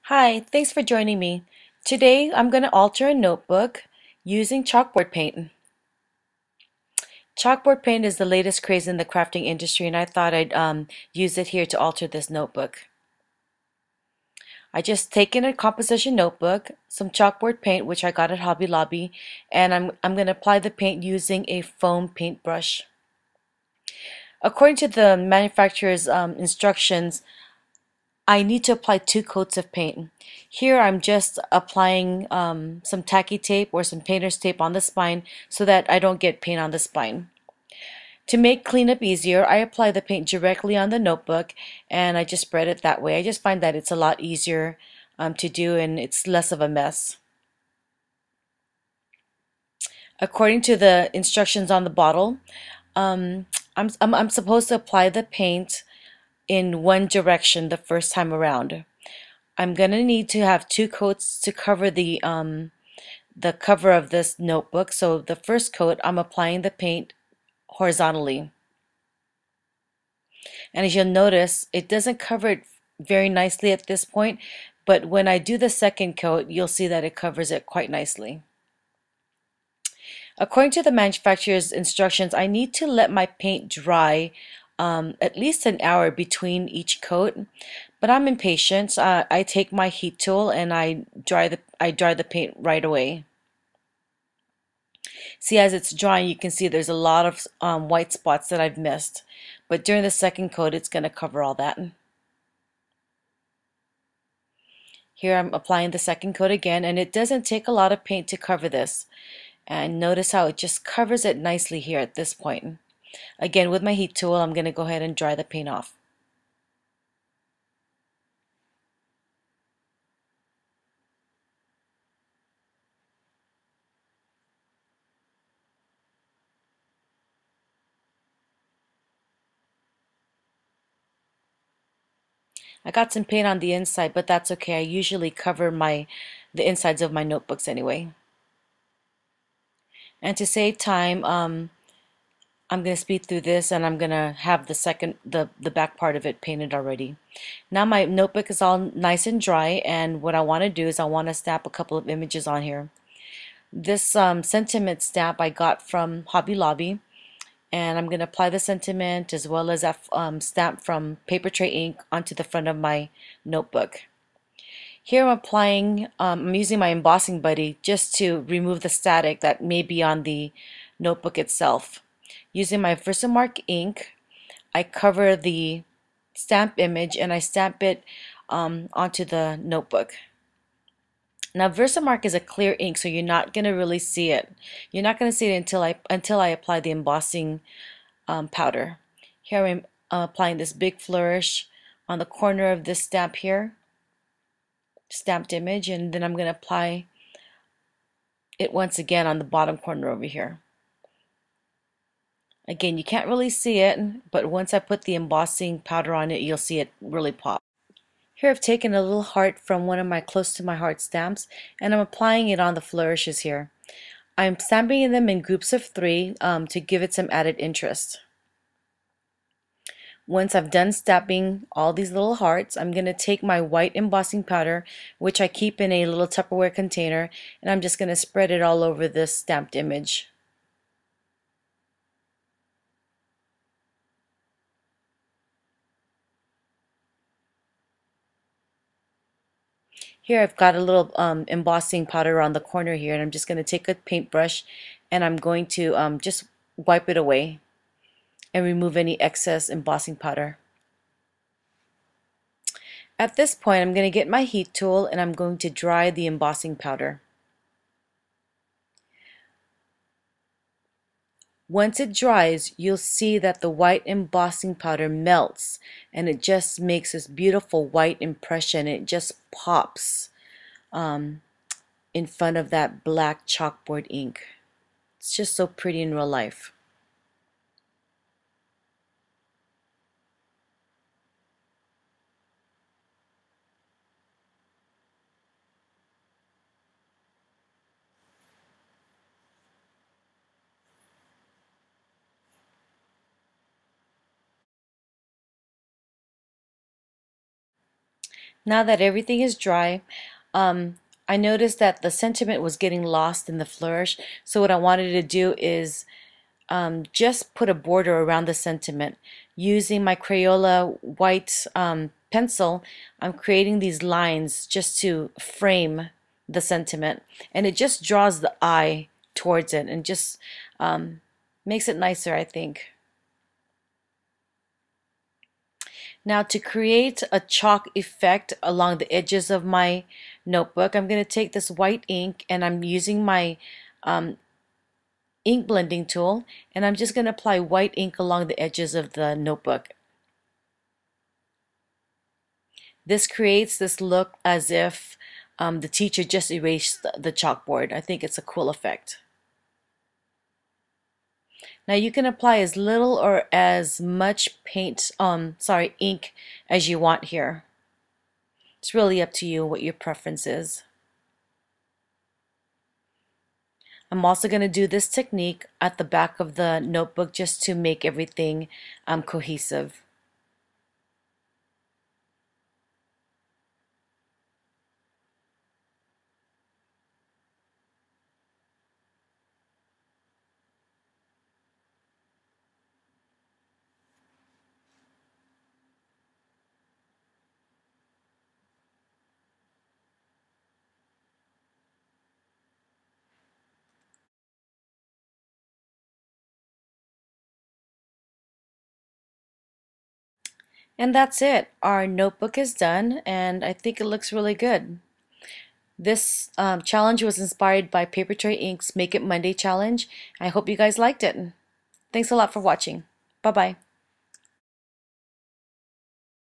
Hi, thanks for joining me. Today I'm going to alter a notebook using chalkboard paint. Chalkboard paint is the latest craze in the crafting industry, and I thought I'd use it here to alter this notebook. I just taken a composition notebook, some chalkboard paint which I got at Hobby Lobby, and I'm going to apply the paint using a foam paintbrush. According to the manufacturer's instructions, I need to apply 2 coats of paint. Here I'm just applying some tacky tape or some painter's tape on the spine so that I don't get paint on the spine. To make cleanup easier, I apply the paint directly on the notebook and I just spread it that way. I just find that it's a lot easier to do and it's less of a mess. According to the instructions on the bottle, I'm supposed to apply the paint in one direction the first time around. I'm gonna need to have 2 coats to cover the cover of this notebook. So the first coat, I'm applying the paint horizontally. And as you'll notice, it doesn't cover it very nicely at this point, but when I do the second coat, you'll see that it covers it quite nicely. According to the manufacturer's instructions, I need to let my paint dry at least an hour between each coat, but I'm impatient. I take my heat tool and I dry the paint right away. See, as it's drying, you can see there's a lot of white spots that I've missed, but during the second coat, it's going to cover all that. Here I'm applying the second coat again, and it doesn't take a lot of paint to cover this. And notice how it just covers it nicely here at this point. Again, with my heat tool, I'm going to go ahead and dry the paint off. I got some paint on the inside, but that's okay. I usually cover the insides of my notebooks anyway. And to save time, I'm going to speed through this and I'm going to have the back part of it painted already. Now my notebook is all nice and dry, and what I want to do is I want to stamp a couple of images on here. This sentiment stamp I got from Hobby Lobby, and I'm going to apply the sentiment as well as that stamp from Paper Tray ink onto the front of my notebook. Here I'm using my embossing buddy just to remove the static that may be on the notebook itself. Using my Versamark ink, I cover the stamp image and I stamp it onto the notebook. Now Versamark is a clear ink, so you're not going to really see it. You're not going to see it until I apply the embossing powder. Here I'm applying this big flourish on the corner of this stamp here, stamped image, and then I'm going to apply it once again on the bottom corner over here. Again, you can't really see it, but once I put the embossing powder on it, you'll see it really pop. Here I've taken a little heart from one of my close to my heart stamps and I'm applying it on the flourishes here. I'm stamping them in groups of 3 to give it some added interest. Once I've done stamping all these little hearts, I'm going to take my white embossing powder, which I keep in a little Tupperware container, and I'm just going to spread it all over this stamped image. Here I've got a little embossing powder on the corner here, and I'm just going to take a paintbrush and I'm going to just wipe it away and remove any excess embossing powder. At this point, I'm going to get my heat tool and I'm going to dry the embossing powder. Once it dries, you'll see that the white embossing powder melts and it just makes this beautiful white impression. It just pops in front of that black chalkboard ink. It's just so pretty in real life. Now that everything is dry, I noticed that the sentiment was getting lost in the flourish. So what I wanted to do is just put a border around the sentiment. Using my Crayola white pencil, I'm creating these lines just to frame the sentiment. And it just draws the eye towards it and just makes it nicer, I think. Now to create a chalk effect along the edges of my notebook, I'm going to take this white ink and I'm using my ink blending tool, and I'm just going to apply white ink along the edges of the notebook. This creates this look as if the teacher just erased the chalkboard. I think it's a cool effect. Now you can apply as little or as much ink as you want here. It's really up to you what your preference is. I'm also going to do this technique at the back of the notebook just to make everything cohesive. And that's it. Our notebook is done, and I think it looks really good. This challenge was inspired by Paper Tray Inc.'s Make It Monday challenge. I hope you guys liked it. Thanks a lot for watching. Bye-bye.